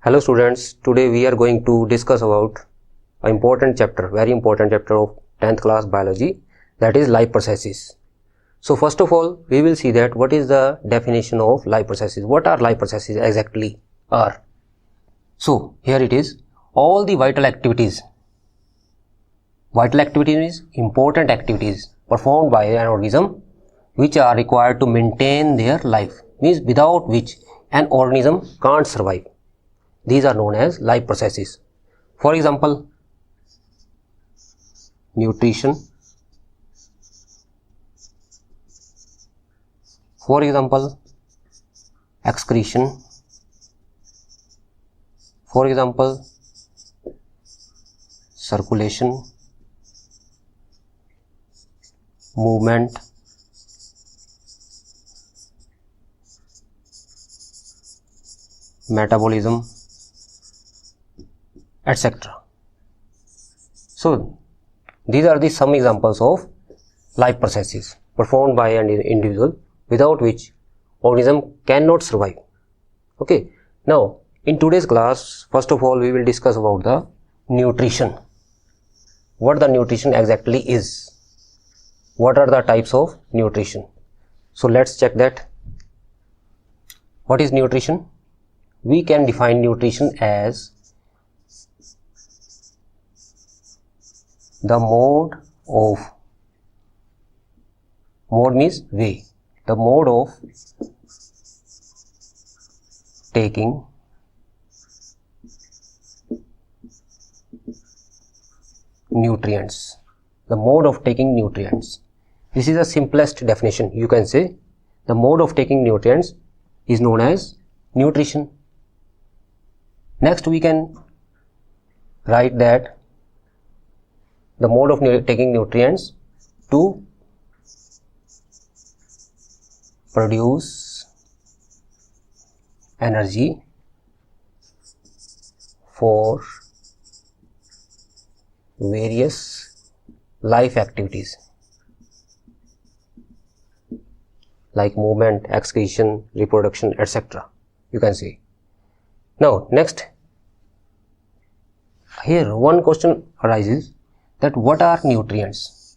Hello students, today we are going to discuss about an important chapter, very important chapter of 10th class biology, that is life processes. So first of all, we will see that what is the definition of life processes. What are life processes exactly are? So here it is, all the vital activities. Vital activities means important activities performed by an organism which are required to maintain their life, means without which an organism can't survive. These are known as life processes. For example, nutrition. For example, excretion. For example, circulation, movement, metabolism, etc. So these are the some examples of life processes performed by an individual without which organism cannot survive. Okay, now in today's class, first of all we will discuss about the nutrition. What the nutrition exactly is. What are the types of nutrition? So let's check that. What is nutrition? We can define nutrition as the mode means way, the mode of taking nutrients. The mode of taking nutrients. This is the simplest definition. You can say the mode of taking nutrients is known as nutrition. Next we can write that the mode of taking nutrients to produce energy for various life activities like movement, excretion, reproduction, etc. You can see. Now next, here one question arises that what are nutrients?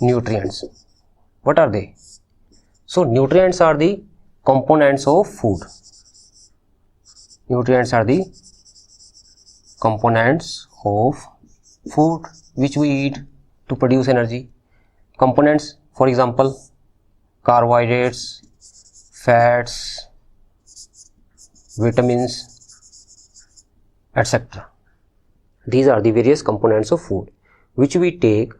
Nutrients, what are they? So nutrients are the components of food. Nutrients are the components of food which we eat to produce energy. Components, for example, carbohydrates, fats, vitamins, etc. These are the various components of food which we take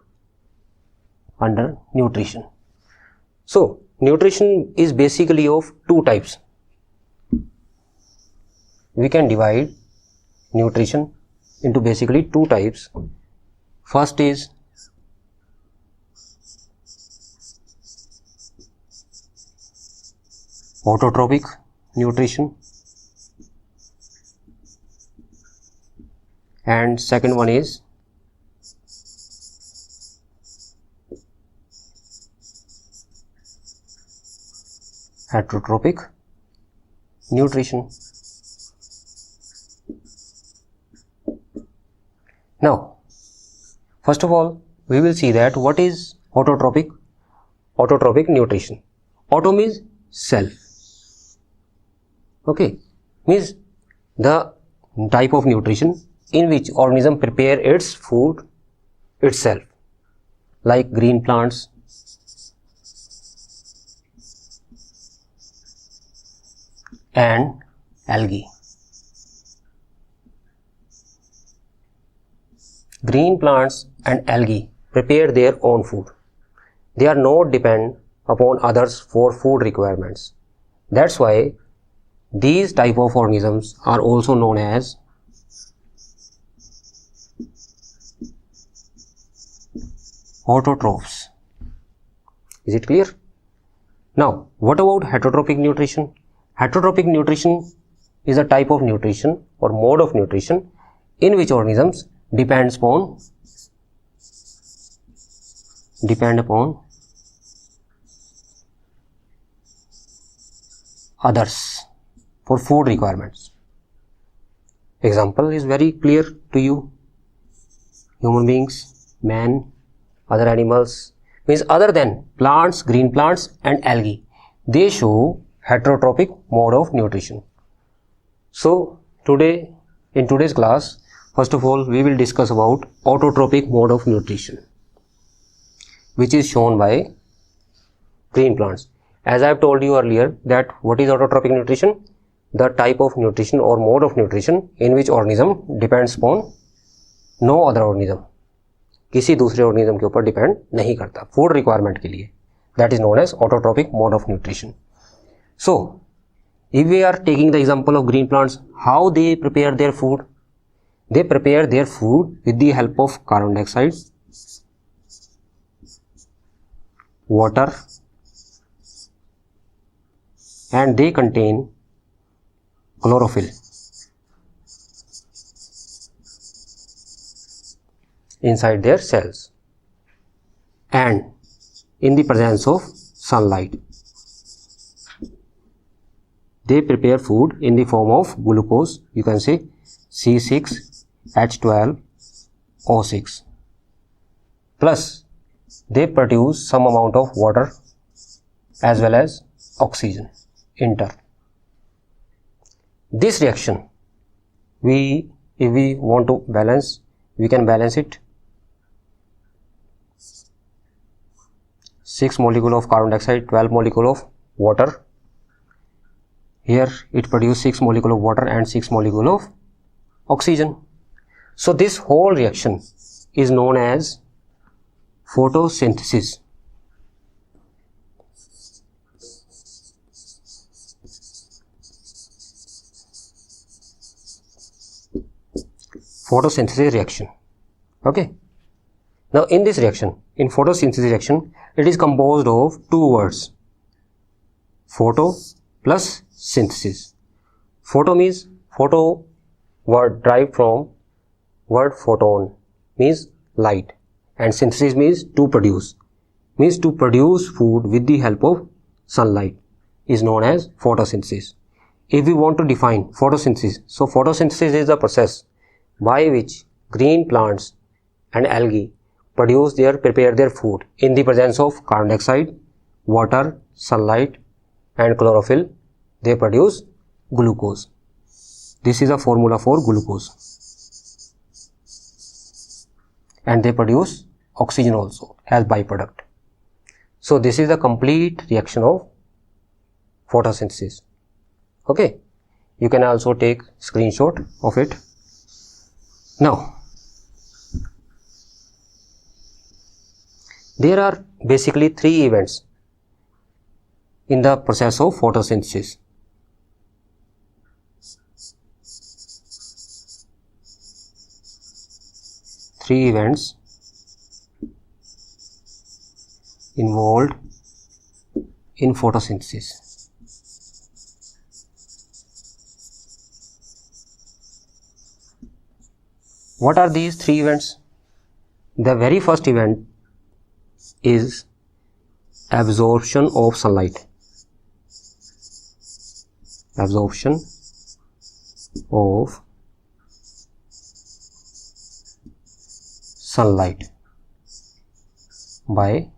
under nutrition. So nutrition is basically of two types. We can divide nutrition into basically two types. First is autotrophic nutrition and second one is heterotrophic nutrition. Now, first of all, we will see that what is autotrophic nutrition. Auto means self. Okay, means the type of nutrition in which organism prepare its food itself, like green plants, and algae. Green plants and algae prepare their own food. They are not dependent upon others for food requirements. That's why these type of organisms are also known as autotrophs. Is it clear? Now, what about heterotrophic nutrition? Heterotrophic nutrition is a type of nutrition or mode of nutrition in which organisms depend upon others for food requirements. Example is very clear to you. Human beings, man, other animals, means other than plants, green plants and algae, they show heterotrophic mode of nutrition. So today, in today's class, first of all we will discuss about autotrophic mode of nutrition, which is shown by green plants. As I have told you earlier that what is autotrophic nutrition? The type of nutrition or mode of nutrition in which organism depends upon no other organism, किसी दूसरे organism के ऊपर depend नहीं करता food requirement के लिए. That is known as autotrophic mode of nutrition. So, if we are taking the example of green plants, how they prepare their food? They prepare their food with the help of carbon dioxide, water, and they contain chlorophyll inside their cells and in the presence of sunlight. They prepare food in the form of glucose, you can say C6H12O6, plus they produce some amount of water as well as oxygen in turn. This reaction, if we want to balance, we can balance it. 6 molecule of carbon dioxide, 12 molecule of water. Here it produces 6 molecule of water and 6 molecule of oxygen. So this whole reaction is known as photosynthesis. Photosynthesis reaction. Okay. Now in this reaction, in photosynthesis reaction, it is composed of two words, photo plus synthesis. Photo means, photo word derived from word photon, means light, and synthesis means to produce food with the help of sunlight is known as photosynthesis. If we want to define photosynthesis, so photosynthesis is the process by which green plants and algae prepare their food in the presence of carbon dioxide, water, sunlight and chlorophyll. They produce glucose. This is a formula for glucose. And they produce oxygen also as byproduct. So this is the complete reaction of photosynthesis. Okay. You can also take screenshot of it. Now, there are basically 3 events in the process of photosynthesis. Three events involved in photosynthesis. What are these 3 events? The very first event is absorption of sunlight. Absorption of sunlight by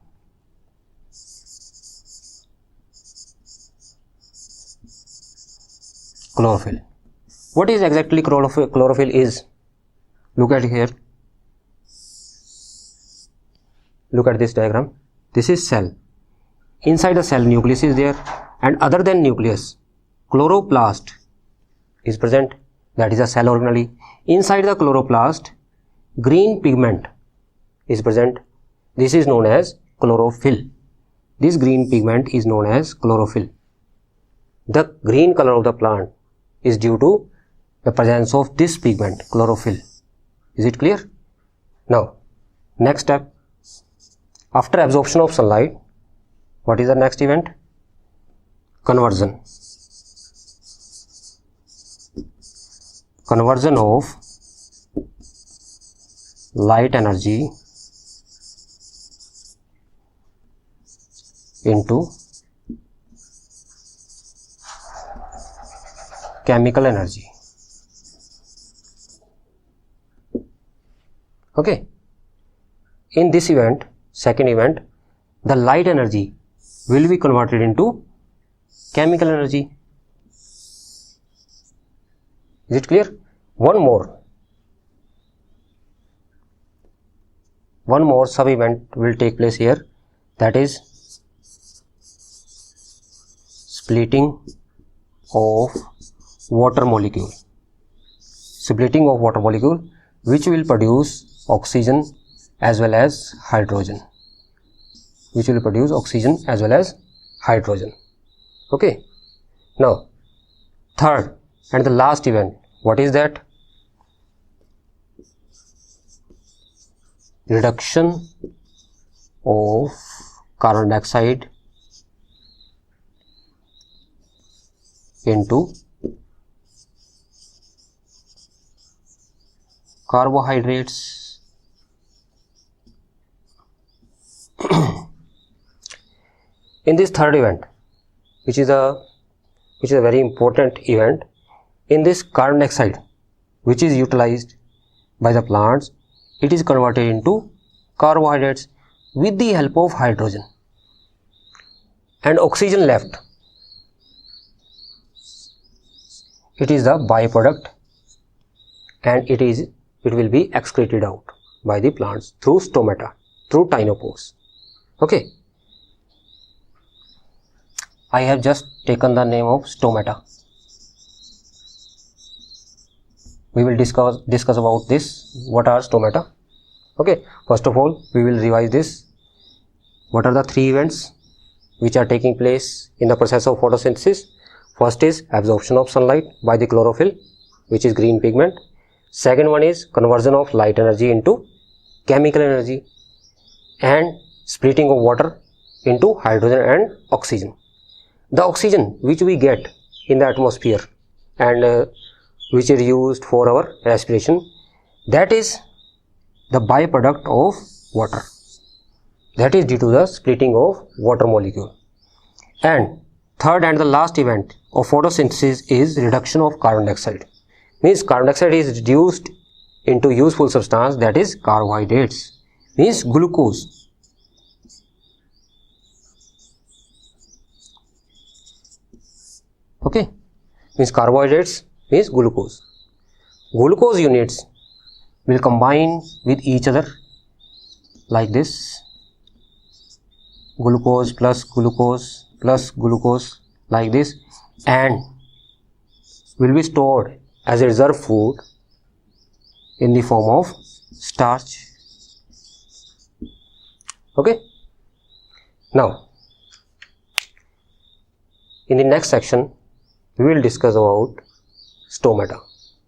chlorophyll. What is exactly chlorophyll is? Look at here. Look at this diagram. This is cell. Inside the cell, nucleus is there, and other than nucleus, chloroplast is present. That is a cell organelle. Inside the chloroplast, green pigment is present. This is known as chlorophyll. This green pigment is known as chlorophyll. The green color of the plant is due to the presence of this pigment, chlorophyll. Is it clear? Now, next step. After absorption of sunlight, what is the next event? Conversion. Conversion of light energy into chemical energy. Okay. In this event, second event, the light energy will be converted into chemical energy. Is it clear? One more sub event will take place here, that is splitting of water molecule. Splitting of water molecule, which will produce oxygen as well as hydrogen. Okay. Now, third and the last event, what is that? Reduction of carbon dioxide into carbohydrates. In this third event, which is a very important event, in this carbon dioxide which is utilized by the plants, it is converted into carbohydrates with the help of hydrogen, and oxygen left, it is the byproduct, and it will be excreted out by the plants through stomata, through ctenophores. Okay. I have just taken the name of stomata. We will discuss about this. What are stomata? Okay. First of all, we will revise this. What are the three events which are taking place in the process of photosynthesis? First is absorption of sunlight by the chlorophyll, which is green pigment. Second one is conversion of light energy into chemical energy, and splitting of water into hydrogen and oxygen. The oxygen which we get in the atmosphere and which is used for our respiration, that is the byproduct of water. That is due to the splitting of water molecule. And third and the last event of photosynthesis is reduction of carbon dioxide. Means carbon dioxide is reduced into useful substance, that is carbohydrates, means glucose. Okay, means carbohydrates means glucose. Glucose units will combine with each other like this, glucose plus glucose plus glucose, like this, and will be stored as a reserve food in the form of starch. Okay. Now, in the next section, we will discuss about stomata.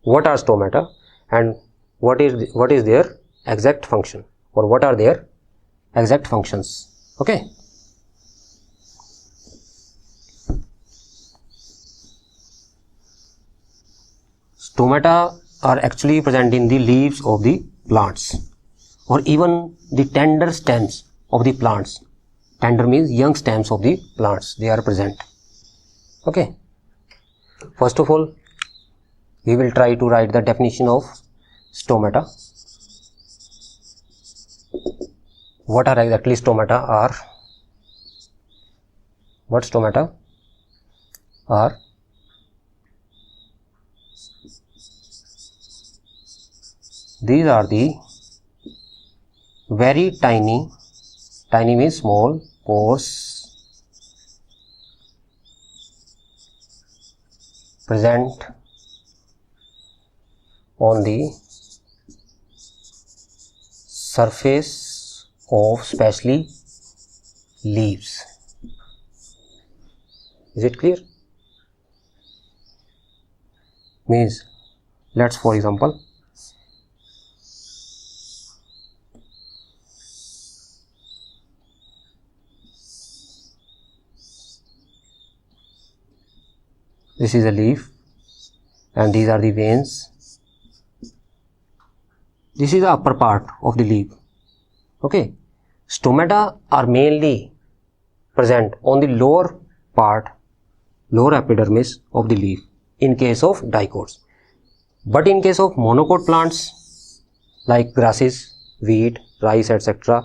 What are stomata and what is their exact function, or what are their exact functions. Okay. Stomata are actually present in the leaves of the plants, or even the tender stems of the plants. Tender means young stems of the plants, they are present. Okay. First of all, we will try to write the definition of stomata. What are exactly stomata are? What stomata are? These are the very tiny means small, pores present on the surface of especially leaves. Is it clear? Means, let's for example, this is a leaf and these are the veins. This is the upper part of the leaf. Okay. Stomata are mainly present on the lower part, lower epidermis of the leaf. in case of dicots. But in case of monocot plants like grasses, wheat, rice, etc.,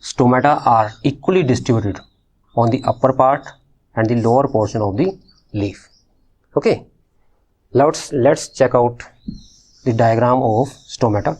stomata are equally distributed on the upper part and the lower portion of the leaf. Okay, let's check out the diagram of stomata.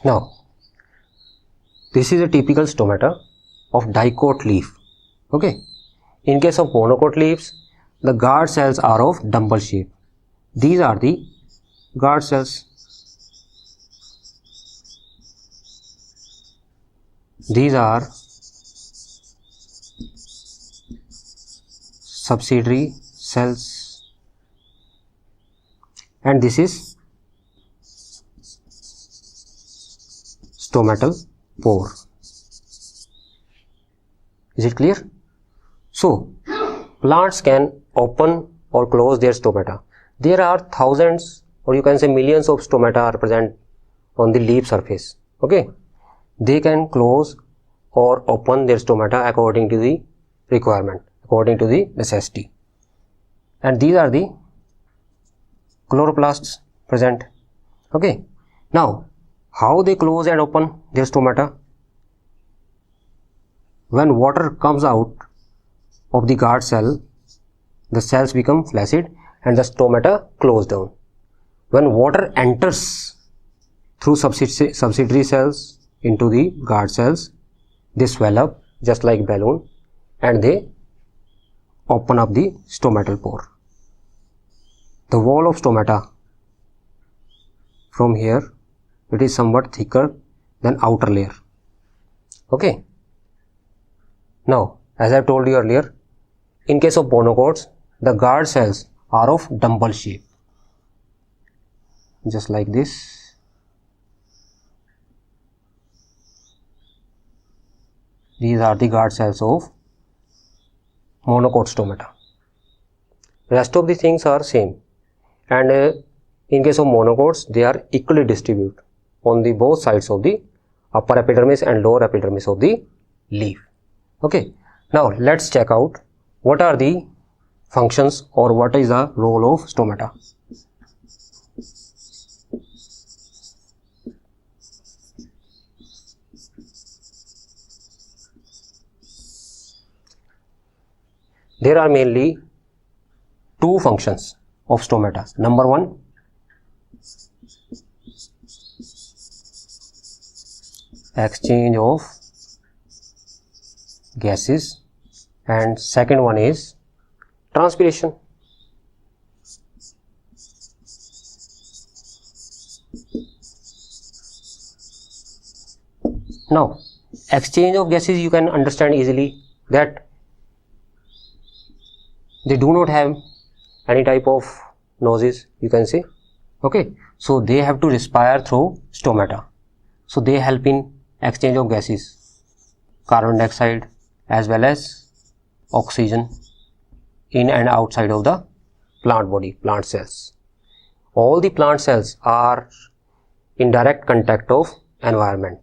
Now, this is a typical stomata of dicot leaf. Okay. In case of monocot leaves, the guard cells are of dumbbell shape. These are the guard cells. These are subsidiary cells, and this is stomatal pore. Is it clear? So, plants can open or close their stomata. There are thousands, or you can say millions of stomata are present on the leaf surface. Okay, they can close or open their stomata according to the requirement, according to the necessity. And these are the chloroplasts present. Okay, now how they close and open their stomata? When water comes out of the guard cell, the cells become flaccid and the stomata close down. When water enters through subsidiary cells into the guard cells, they swell up just like balloon and they open up the stomatal pore. The wall of stomata from here, it is somewhat thicker than outer layer. Okay. Now, as I told you earlier, in case of monocots, the guard cells are of dumbbell shape, just like this. These are the guard cells of monocot stomata. Rest of the things are same, and in case of monocots, they are equally distributed on the both sides of the upper epidermis and lower epidermis of the leaf. Okay, now let's check out what are the functions or what is the role of stomata. There are mainly two functions of stomata. Number one, exchange of gases, and second one is transpiration. Now, exchange of gases, you can understand easily that they do not have any type of noses, you can say. Okay, so they have to respire through stomata. So they help in exchange of gases, carbon dioxide as well as oxygen in and outside of the plant body, plant cells. All the plant cells are in direct contact of environment.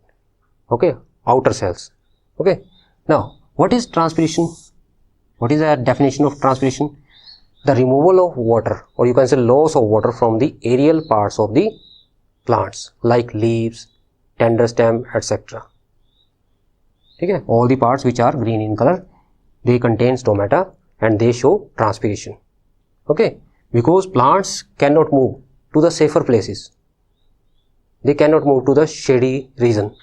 Okay, outer cells. Okay, now what is transpiration? What is the definition of transpiration? The removal of water, or you can say loss of water from the aerial parts of the plants like leaves, tender stem, etc. Okay, all the parts which are green in color, they contain stomata and they show transpiration. Okay, because plants cannot move to the safer places, they cannot move to the shady region.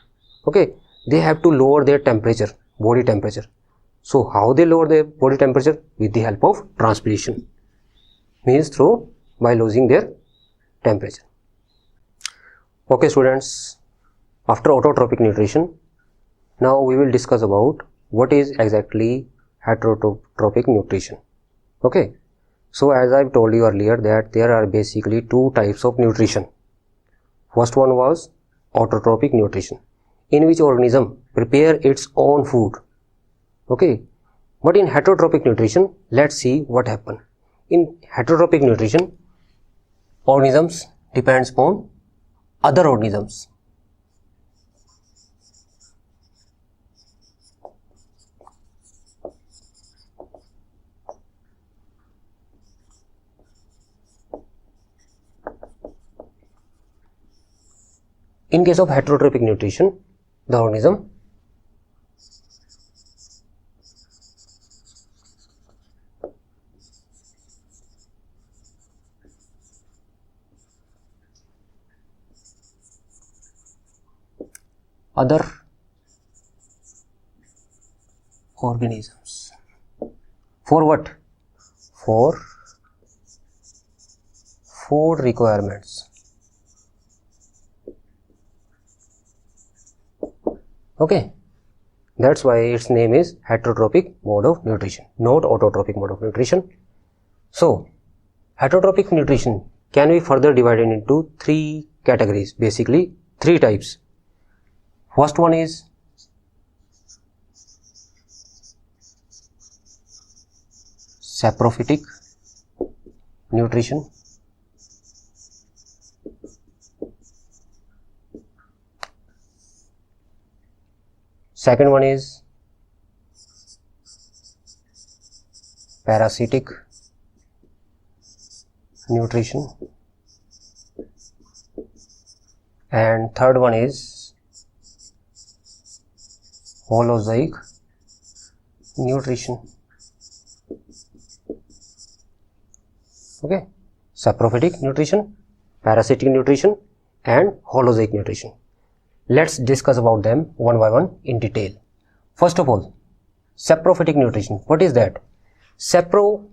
Okay, they have to lower their temperature, body temperature. So how they lower their body temperature? With the help of transpiration, means through by losing their temperature. Okay students, after autotrophic nutrition, now we will discuss about what is exactly heterotrophic nutrition. Okay, so as I've told you earlier that there are basically two types of nutrition. First one was autotrophic nutrition, in which organism prepare its own food. Okay, but in heterotrophic nutrition, let's see what happen. In heterotrophic nutrition, organisms depends upon other organisms. In case of heterotrophic nutrition, the organism other organisms. For what? For food requirements. Okay, that's why its name is heterotrophic mode of nutrition, not autotrophic mode of nutrition. So, heterotrophic nutrition can be further divided into three categories, basically three types. First one is saprophytic nutrition. Second one is parasitic nutrition, and third one is holozoic nutrition. Okay, saprophytic nutrition, parasitic nutrition, and holozoic nutrition. Let's discuss about them one by one in detail. First of all, saprophytic nutrition. What is that? Sapro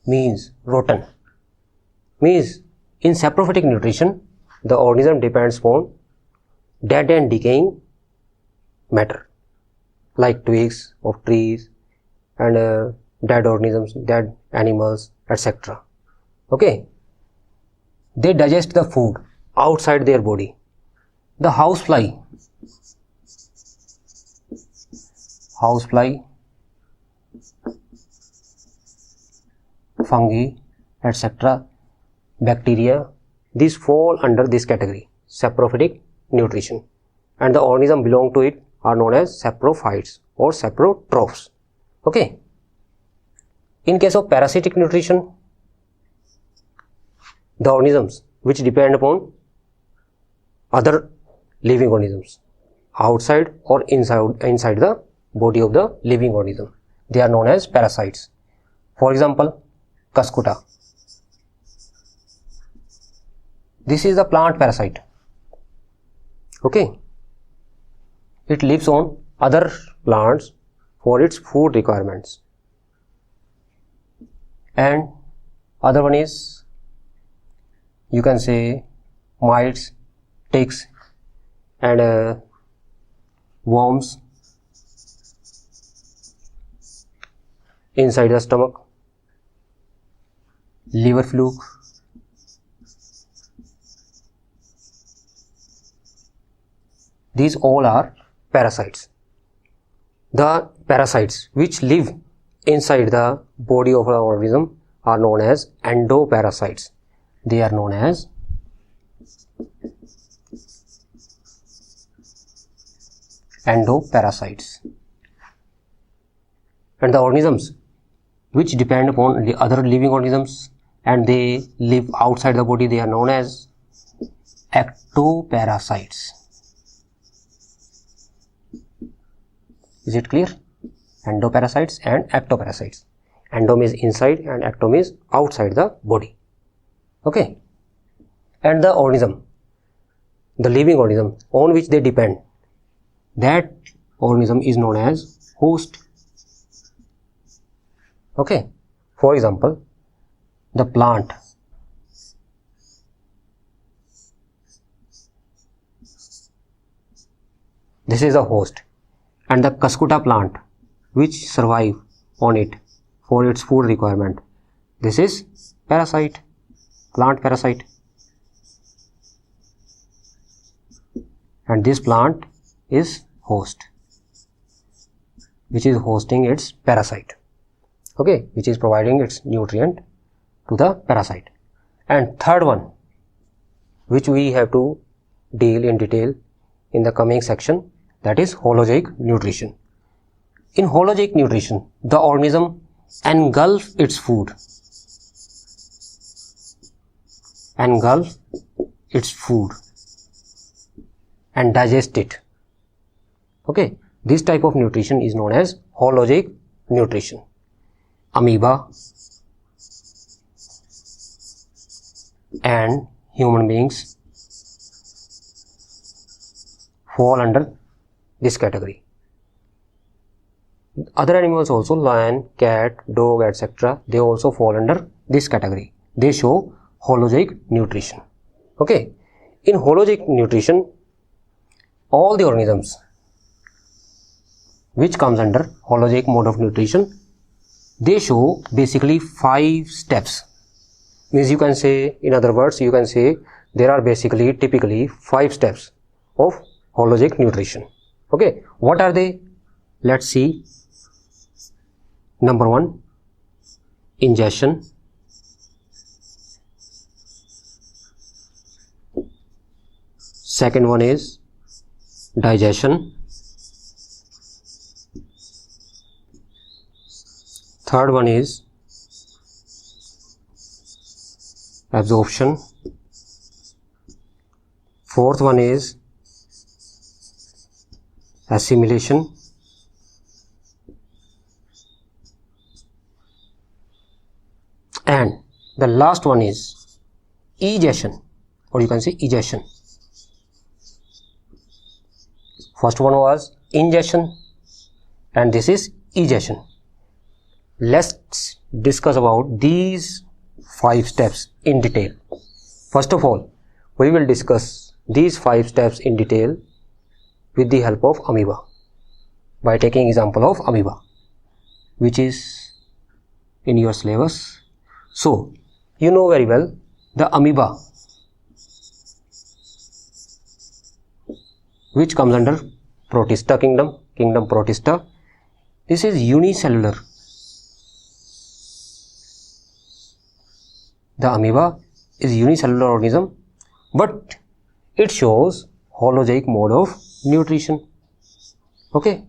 means rotten. Means in saprophytic nutrition, the organism depends upon dead and decaying matter, like twigs of trees and dead organisms, dead animals, etc. Okay, they digest the food outside their body. The housefly, fungi, etc., bacteria, these fall under this category, saprophytic nutrition, and the organism belong to it are known as saprophytes or saprotrophs. Okay. In case of parasitic nutrition, the organisms which depend upon other living organisms outside or inside the body of the living organism, they are known as parasites. For example, Cuscuta. This is a plant parasite. Okay, it lives on other plants for its food requirements. And other one is, you can say, mites, ticks, and worms inside the stomach, liver fluke, these all are parasites. The parasites which live inside the body of the organism are known as endoparasites. They are known as endoparasites. And the organisms which depend upon the other living organisms and they live outside the body, they are known as ectoparasites. Is it clear? Endoparasites and ectoparasites. Endo means inside and ecto means outside the body. Okay. And the organism, the living organism on which they depend, that organism is known as host. Okay. For example, the plant. This is a host, and the Cuscuta plant which survive on it for its food requirement, this is parasite, plant parasite. and this plant is host, which is hosting its parasite, okay, which is providing its nutrient to the parasite. And third one, which we have to deal in detail in the coming section, that is holozoic nutrition. In holozoic nutrition, the organism engulfs its food, and digest it. Okay, this type of nutrition is known as holozoic nutrition. Amoeba and human beings fall under this category. Other animals also, lion, cat, dog, etc., they also fall under this category. They show holozoic nutrition. Okay, in holozoic nutrition, all the organisms which comes under holozoic mode of nutrition, they show basically 5 steps. Means you can say, in other words, you can say there are basically typically 5 steps of holozoic nutrition. Okay, what are they? Let's see. Number 1, ingestion. Second one is digestion. Third one is absorption. Fourth one is assimilation. And the last one is egestion, or you can say egestion. First one was ingestion and this is egestion. Let's discuss about these 5 steps in detail. First of all, we will discuss these 5 steps in detail with the help of amoeba, by taking example of amoeba, which is in your syllabus. So, you know very well the amoeba, which comes under Protista kingdom Protista. This is unicellular. The amoeba is unicellular organism, but it shows holozoic mode of nutrition. Okay,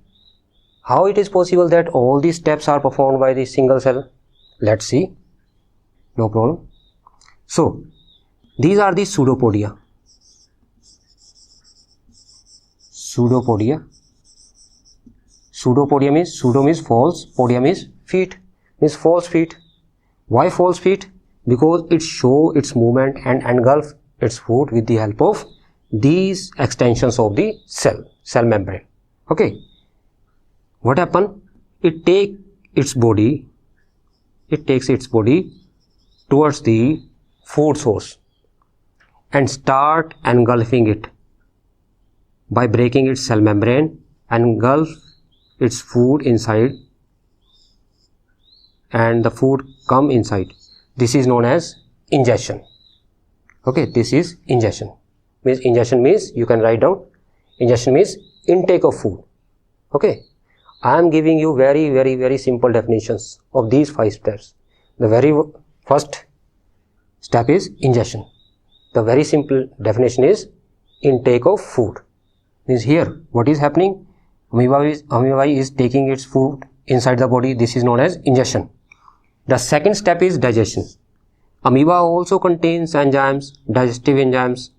how it is possible that all these steps are performed by the single cell? Let's see. No problem. So, these are the pseudopodia. Pseudopodia. Pseudopodia means, pseudo means false, podia means feet, means false feet. Why false feet? Because it shows its movement and engulf its food with the help of these extensions of the cell membrane. Okay, what happen? It takes its body towards the food source and start engulfing it by breaking its cell membrane, engulf its food inside, and the food come inside. This is known as ingestion. Okay, this is ingestion. Ingestion means, you can write down, ingestion means intake of food. Okay, I am giving you very simple definitions of these 5 steps. The very first step is ingestion. The very simple definition is intake of food. Means here what is happening? Amoeba is taking its food inside the body. This is known as ingestion. The second step is digestion. Amoeba also contains enzymes, digestive enzymes,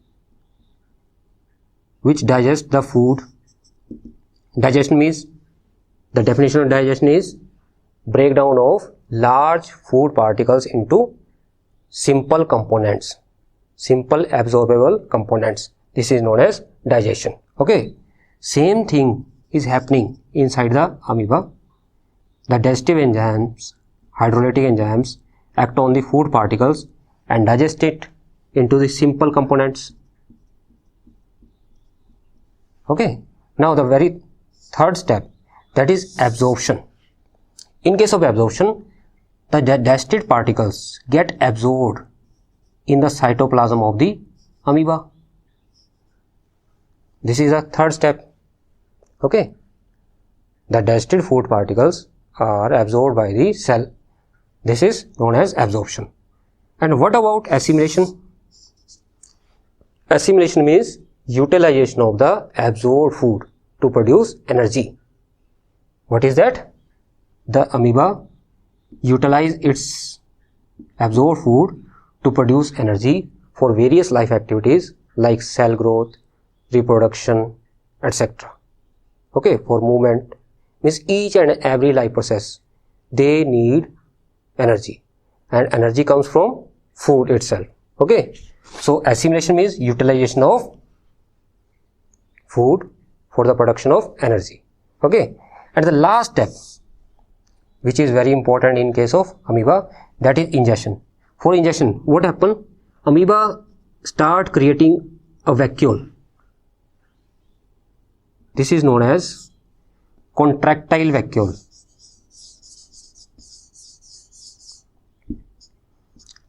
which digest the food. Digestion means, the definition of digestion is breakdown of large food particles into simple components, simple absorbable components. This is known as digestion. Okay, same thing is happening inside the amoeba. The digestive enzymes, hydrolytic enzymes, act on the food particles and digest it into the simple components. Okay, now the very third step, that is absorption. In case of absorption, the digested particles get absorbed in the cytoplasm of the amoeba. This is the third step. Okay. The digested food particles are absorbed by the cell. This is known as absorption. And what about assimilation? Assimilation means utilization of the absorbed food to produce energy. What is that? The amoeba utilize its absorbed food to produce energy for various life activities like cell growth, reproduction, etc. Okay, for movement, means each and every life process, they need energy, and energy comes from food itself. Okay, so assimilation means utilization of food for the production of energy. Okay, and the last step, which is very important in case of amoeba, that is ingestion. For ingestion, what happens? Amoeba start creating a vacuole. This is known as contractile vacuole.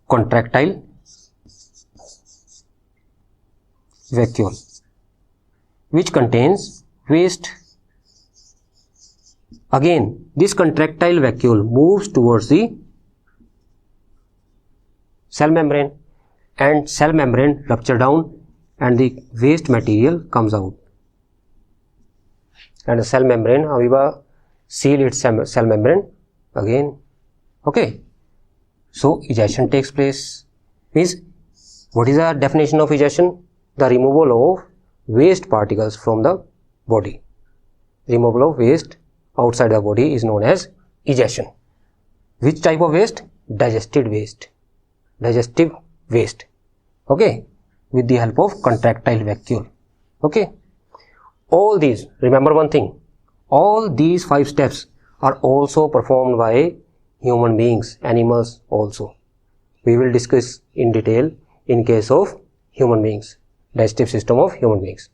Contractile vacuole, which contains waste. Again, this contractile vacuole moves towards the cell membrane, and cell membrane rupture down and the waste material comes out. And the cell membrane, amoeba seal its cell membrane again. Okay. So egestion takes place. Means, what is the definition of egestion? The removal of waste particles from the body. Removal of waste outside the body is known as egestion. Which type of waste? Digested waste. Digestive waste. Okay, with the help of contractile vacuole. Okay, all these, remember one thing, all these 5 steps are also performed by human beings, animals also. We will discuss in detail in case of human beings, digestive system of human beings.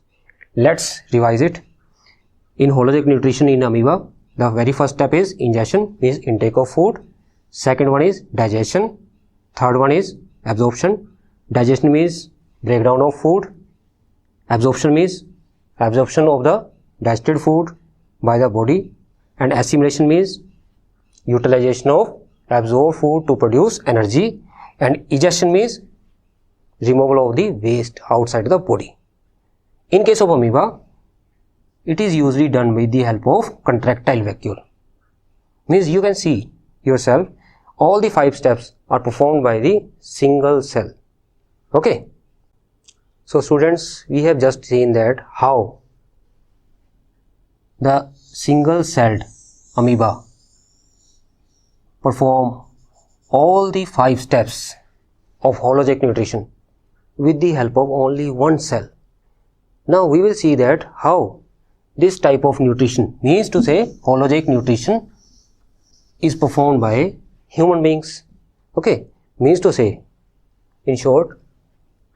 Let's revise it. In holozoic nutrition in amoeba, the very first step is ingestion, means intake of food. Second one is digestion. Third one is absorption. Digestion means breakdown of food. Absorption means absorption of the digested food by the body. And assimilation means utilization of absorbed food to produce energy. And egestion means removal of the waste outside the body. In case of amoeba, it is usually done with the help of contractile vacuole. Means you can see yourself, all the 5 steps are performed by the single cell. Okay. So students, we have just seen that how the single celled amoeba perform all the 5 steps of holozoic nutrition with the help of only one cell. Now we will see that how this type of nutrition, means to say holozoic nutrition, is performed by human beings. Okay, means to say, in short,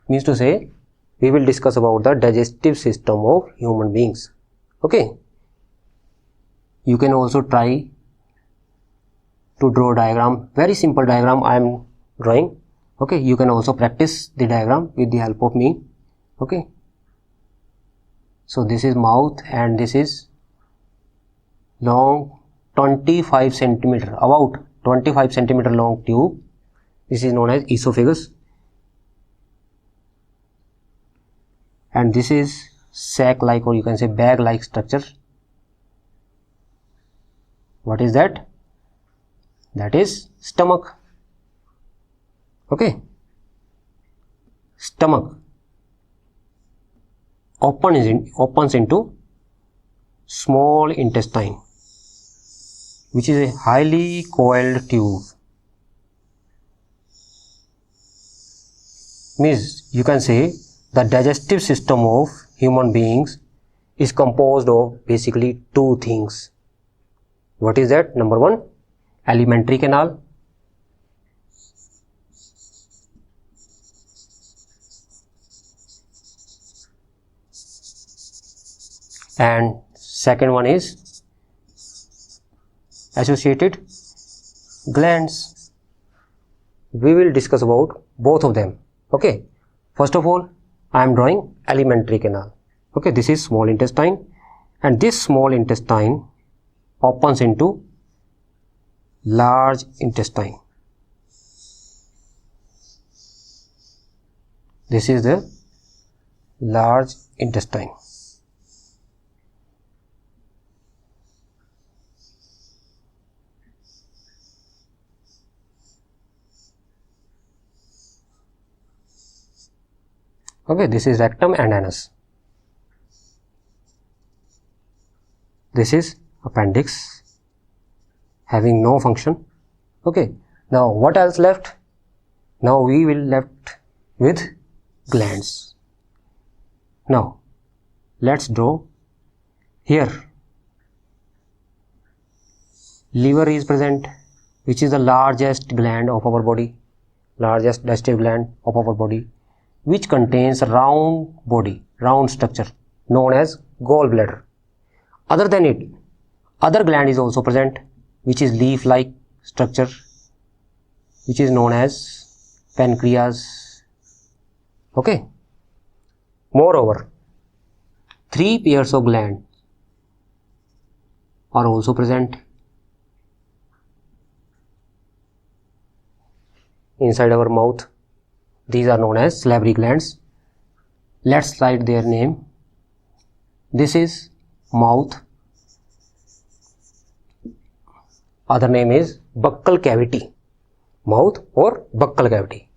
means to say we will discuss about the digestive system of human beings. Okay, you can also try to draw a diagram, very simple diagram I am drawing. Okay, you can also practice the diagram with the help of me. Okay, so this is mouth and this is long 25 centimeter, about 25 centimeter long tube. This is known as esophagus, and this is sac like, or you can say bag like structure. What is that? That is stomach. Okay, stomach opens into small intestine, which is a highly coiled tube. Means you can say the digestive system of human beings is composed of basically 2 things. What is that? Number 1, alimentary canal. And second one is associated glands. We will discuss about both of them. Okay, first of all, I am drawing alimentary canal. Okay, this is small intestine, and this small intestine opens into large intestine. This is the large intestine. Okay, this is rectum and anus. This is appendix having no function. Okay, now what else left? Now we will left with glands. Now let's draw. Here liver is present, which is the largest gland of our body, largest digestive gland of our body, which contains a round body, round structure known as gallbladder. Other than it, other gland is also present, which is leaf-like structure, which is known as pancreas. Okay. Moreover, 3 pairs of glands are also present inside our mouth. These are known as salivary glands. Let's write their name. This is mouth. Other name is buccal cavity. Mouth or buccal cavity.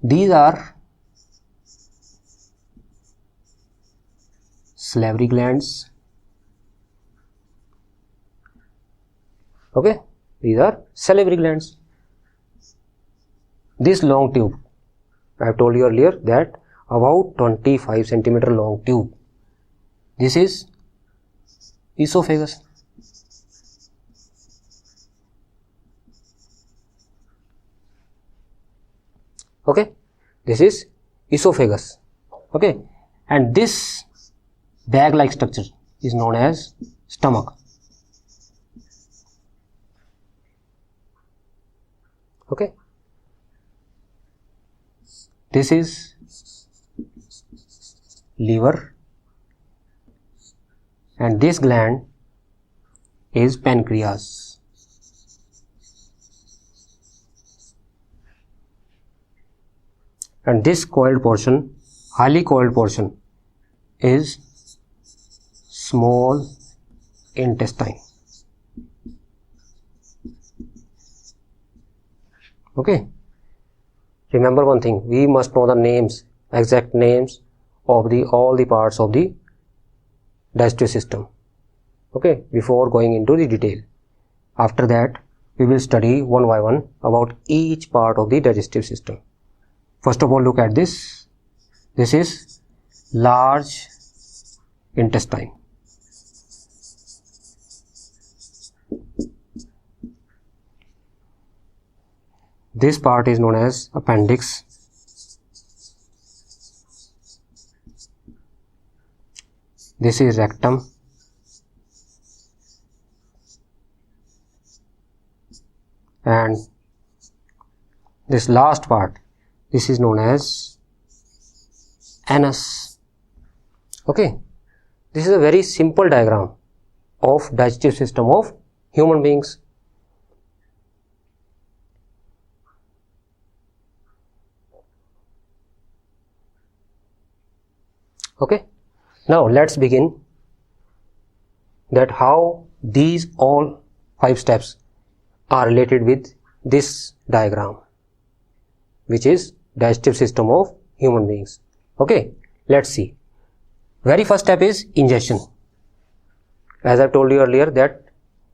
These are salivary glands. Okay, these are salivary glands. This long tube, I have told you earlier that about 25 centimeter long tube. This is esophagus. Okay, this is esophagus. Okay, and this bag-like structure is known as stomach. Okay, this is liver, and this gland is pancreas. And this coiled portion, highly coiled portion, is small intestine. Okay, remember one thing, we must know the names, exact names of all the parts of the digestive system, okay, before going into the detail. After that, we will study one by one about each part of the digestive system. First of all, look at this. This is large intestine. This part is known as appendix. This is rectum. And this last part, this is known as anus. Okay, this is a very simple diagram of digestive system of human beings. Okay, now let's begin that how these all 5 steps are related with this diagram, which is digestive system of human beings. Okay, let's see. Very first step is ingestion. As I told you earlier that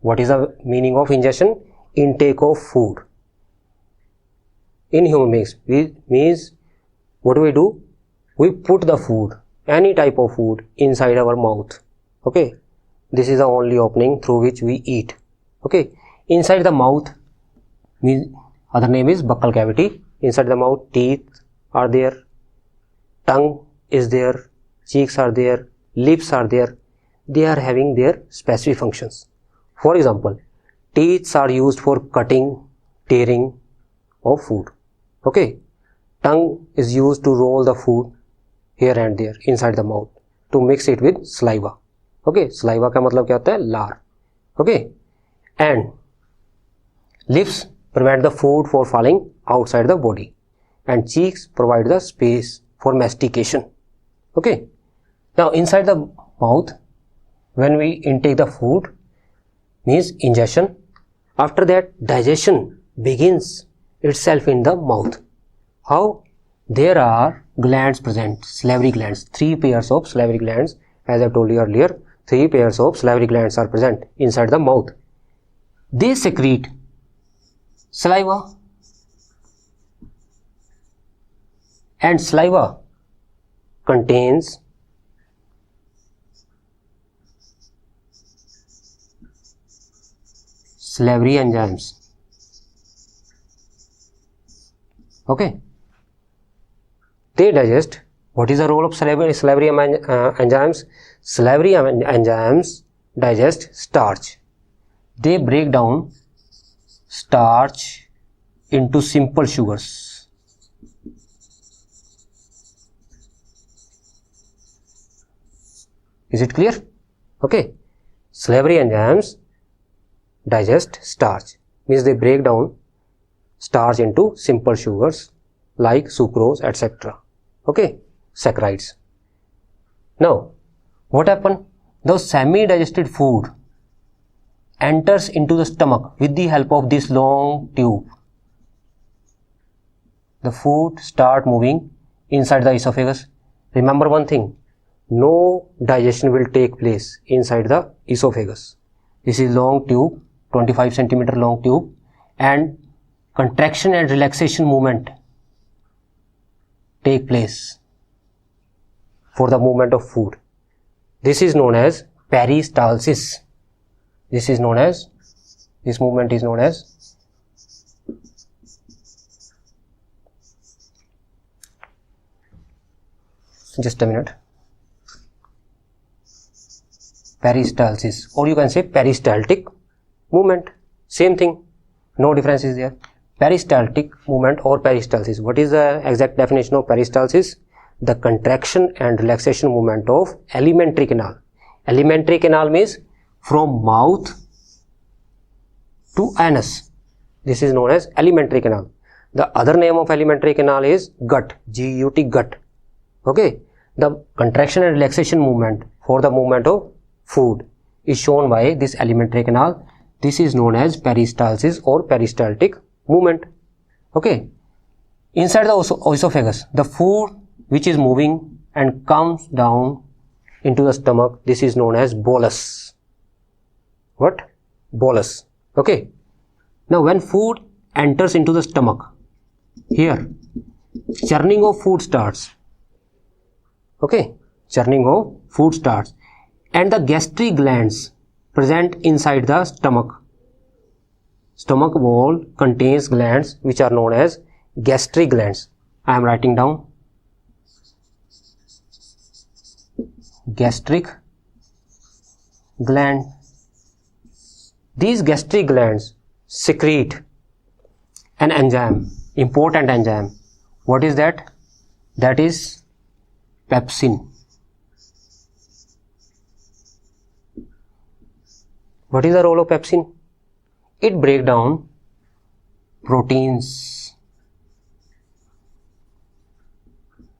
what is the meaning of ingestion? Intake of food. In human beings, means what do? We put the food, any type of food, inside our mouth. Okay, this is the only opening through which we eat. Okay, inside the mouth, means other name is buccal cavity. Inside the mouth, teeth are there, tongue is there, cheeks are there, lips are there. They are having their specific functions. For example, teeth are used for cutting, tearing of food. Okay, tongue is used to roll the food here and there inside the mouth. to mix it with saliva. Okay, saliva का मतलब क्या होता है? लार. Okay, and lips prevent the food for falling outside the body, and cheeks provide the space for mastication. Okay, now inside the mouth, when we intake the food, means ingestion. After that, digestion begins itself in the mouth. How? There are glands present, salivary glands, 3 pairs of salivary glands. As I told you earlier, 3 pairs of salivary glands are present inside the mouth. They secrete saliva, and saliva contains salivary enzymes. Okay, they digest. What is the role of salivary enzymes? Salivary enzymes digest starch. They break down starch into simple sugars. Is it clear? Okay, salivary enzymes digest starch, means they break down starch into simple sugars like sucrose, etc. Okay, saccharides. Now, what happens? The semi-digested food enters into the stomach with the help of this long tube. The food start moving inside the esophagus. Remember one thing, no digestion will take place inside the esophagus. This is long tube, 25 centimeter long tube, and contraction and relaxation movement take place for the movement of food. This is known as peristalsis. This movement is known as just a minute, peristalsis, or you can say peristaltic movement. Same thing, no difference is there. Peristaltic movement or peristalsis. What is the exact definition of peristalsis? The contraction and relaxation movement of alimentary canal. Alimentary canal means from mouth to anus. This is known as alimentary canal. The other name of alimentary canal is gut, G-U-T, gut. Okay, the contraction and relaxation movement for the movement of food is shown by this alimentary canal. This is known as peristalsis or peristaltic movement. Okay, inside the esophagus, the food which is moving and comes down into the stomach, this is known as bolus. What? Bolus. Okay, now when food enters into the stomach, here churning of food starts. Okay, churning of food starts, and the gastric glands present inside the stomach. Stomach wall contains glands which are known as gastric glands. I am writing down gastric gland. These gastric glands secrete an enzyme, important enzyme. What is that? That is pepsin. What is the role of pepsin? It breaks down proteins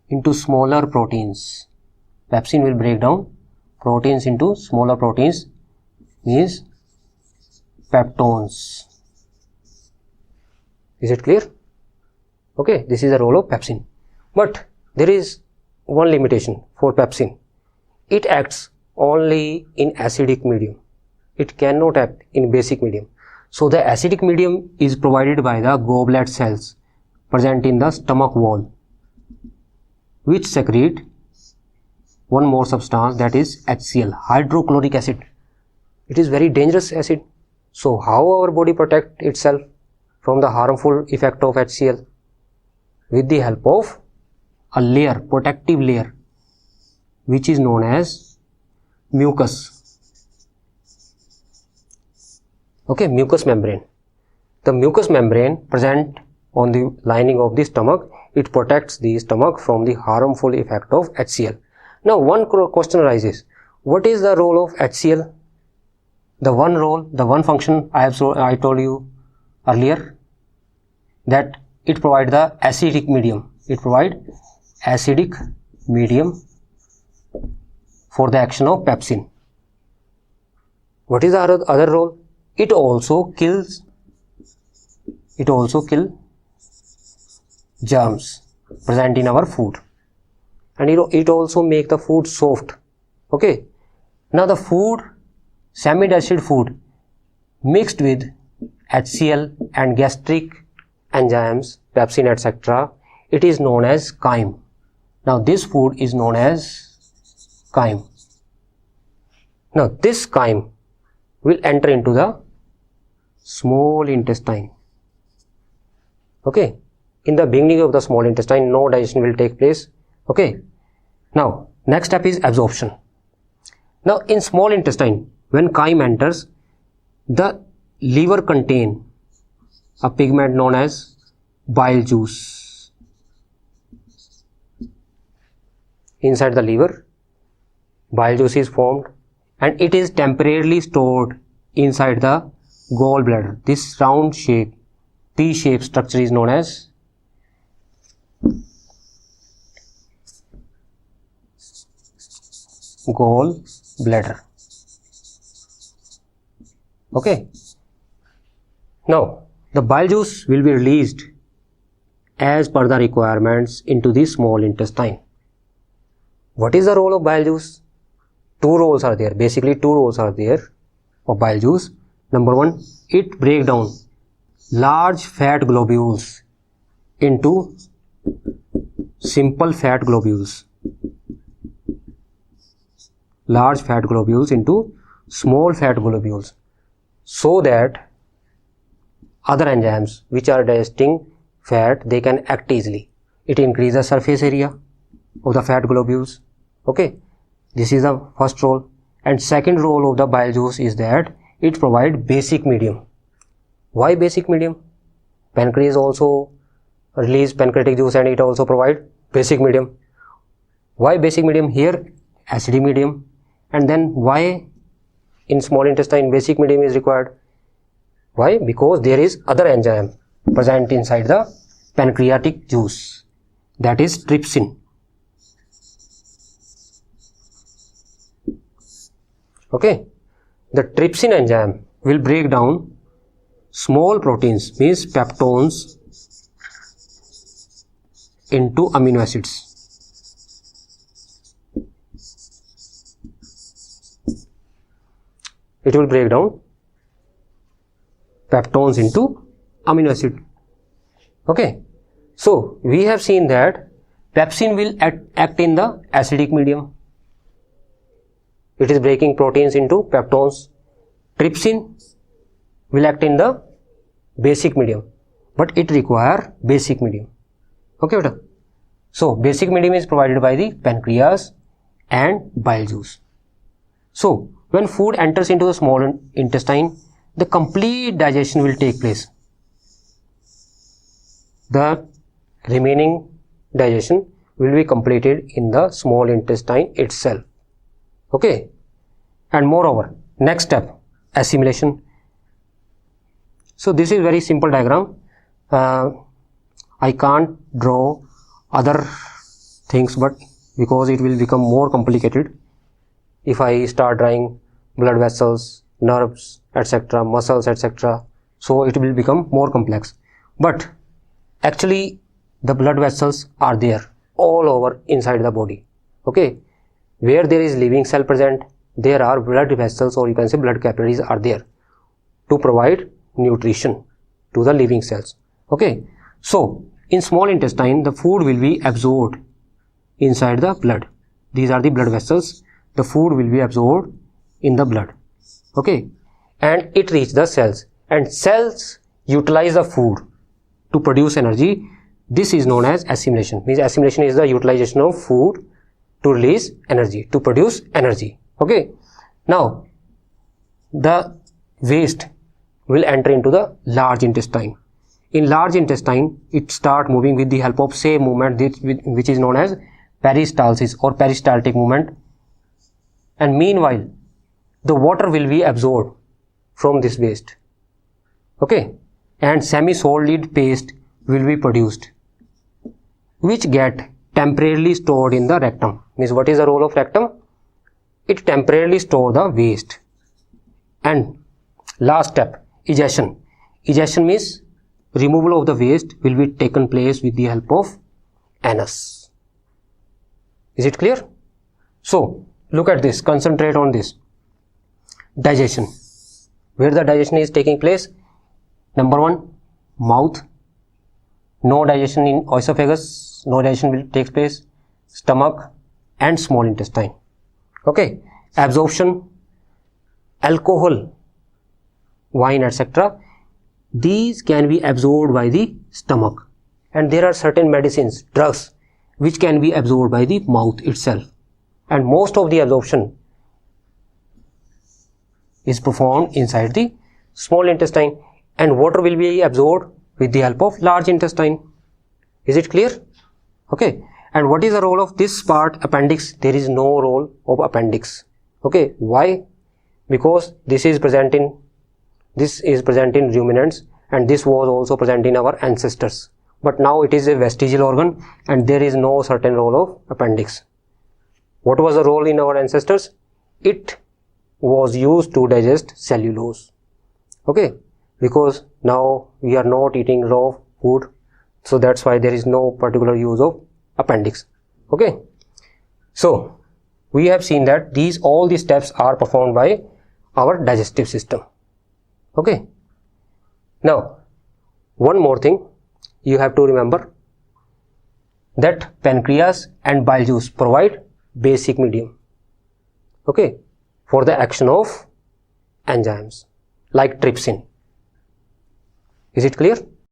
into smaller proteins. Pepsin will break down proteins into smaller proteins, means peptones. Is it clear? Okay, this is the role of pepsin. But there is one limitation for pepsin. It acts only in acidic medium. It cannot act in basic medium. So the acidic medium is provided by the goblet cells present in the stomach wall, which secrete one more substance, that is HCl, hydrochloric acid. It is very dangerous acid. So how our body protect itself from the harmful effect of HCl? With the help of a layer, protective layer, which is known as mucus. Okay, mucous membrane. The mucous membrane present on the lining of the stomach, it protects the stomach from the harmful effect of HCl. Now one question arises, what is the role of HCl? The one function I told you earlier, that it provides the acidic medium. It provides acidic medium for the action of pepsin. What is the other role? It also kills germs present in our food, and it also make the food soft. Okay. Now the food, semi-digested food mixed with HCl and gastric enzymes, pepsin, etc., it is known as chyme. Now this food is known as chyme. Now this chyme will enter into the small intestine. Okay. In the beginning of the small intestine, no digestion will take place. Okay. Now next step is absorption. Now in small intestine, when chyme enters, the liver contain a pigment known as bile juice. Inside the liver, bile juice is formed and it is temporarily stored inside the gallbladder. This round shape, P-shaped structure is known as gallbladder. Okay. Now the bile juice will be released as per the requirements into the small intestine. What is the role of bile juice? Two roles are there. Basically, two roles are there of bile juice. Number one, it breaks down large fat globules into simple fat globules. Large fat globules into small fat globules, so that other enzymes which are digesting fat, they can act easily. It increases the surface area of the fat globules. Okay, this is the first role. And second role of the bile juice is that it provides basic medium. Why basic medium? Pancreas also release pancreatic juice and it also provides basic medium. Why basic medium? Here acidic medium. And then why in small intestine basic medium is required? Why? Because there is other enzyme present inside the pancreatic juice, that is trypsin. Okay, the trypsin enzyme will break down small proteins, means peptones, into amino acids. It will break down peptones into amino acid. Okay, so we have seen that pepsin will act in the acidic medium. It is breaking proteins into peptones. Trypsin will act in the basic medium, but it requires basic medium. Okay, beta. So basic medium is provided by the pancreas and bile juice. So when food enters into the small intestine, the complete digestion will take place. The remaining digestion will be completed in the small intestine itself. Okay, and moreover, next step, assimilation. So this is very simple diagram. I can't draw other things, but because it will become more complicated if I start drawing blood vessels, nerves, etc., muscles, etc. So it will become more complex. But actually the blood vessels are there all over inside the body. Okay, where there is living cell present, there are blood vessels, or you can say blood capillaries are there to provide nutrition to the living cells. Okay, so in small intestine the food will be absorbed inside the blood. These are the blood vessels. The food will be absorbed in the blood. Okay, and it reaches the cells, and cells utilize the food to produce energy. This is known as assimilation. Means assimilation is the utilization of food to release energy, to produce energy. Okay, now the waste will enter into the large intestine. In large intestine, it start moving with the help of same movement which is known as peristalsis or peristaltic movement, and meanwhile the water will be absorbed from this waste, okay, and semi-solid paste will be produced, which get temporarily stored in the rectum. Means what is the role of rectum? It temporarily store the waste. And last step, egestion. Egestion means removal of the waste will be taken place with the help of anus. Is it clear? So look at this, concentrate on this. Digestion. Where the digestion is taking place? Number 1, mouth. No digestion in esophagus, no digestion will take place. Stomach and small intestine. Okay. Absorption, alcohol, wine, etc. These can be absorbed by the stomach, and there are certain medicines, drugs, which can be absorbed by the mouth itself, and most of the absorption is performed inside the small intestine, and water will be absorbed with the help of large intestine. Is it clear? Okay. And what is the role of this part, appendix? There is no role of appendix. Okay. Why? Because this is present in ruminants, and this was also present in our ancestors, but now it is a vestigial organ and there is no certain role of appendix. What was the role in our ancestors? It was used to digest cellulose. Okay. Because now we are not eating raw food, so that's why there is no particular use of appendix. Okay. So we have seen that all these steps are performed by our digestive system. Okay. Now one more thing you have to remember, that pancreas and bile juice provide basic medium, okay, for the action of enzymes like trypsin. Is it clear?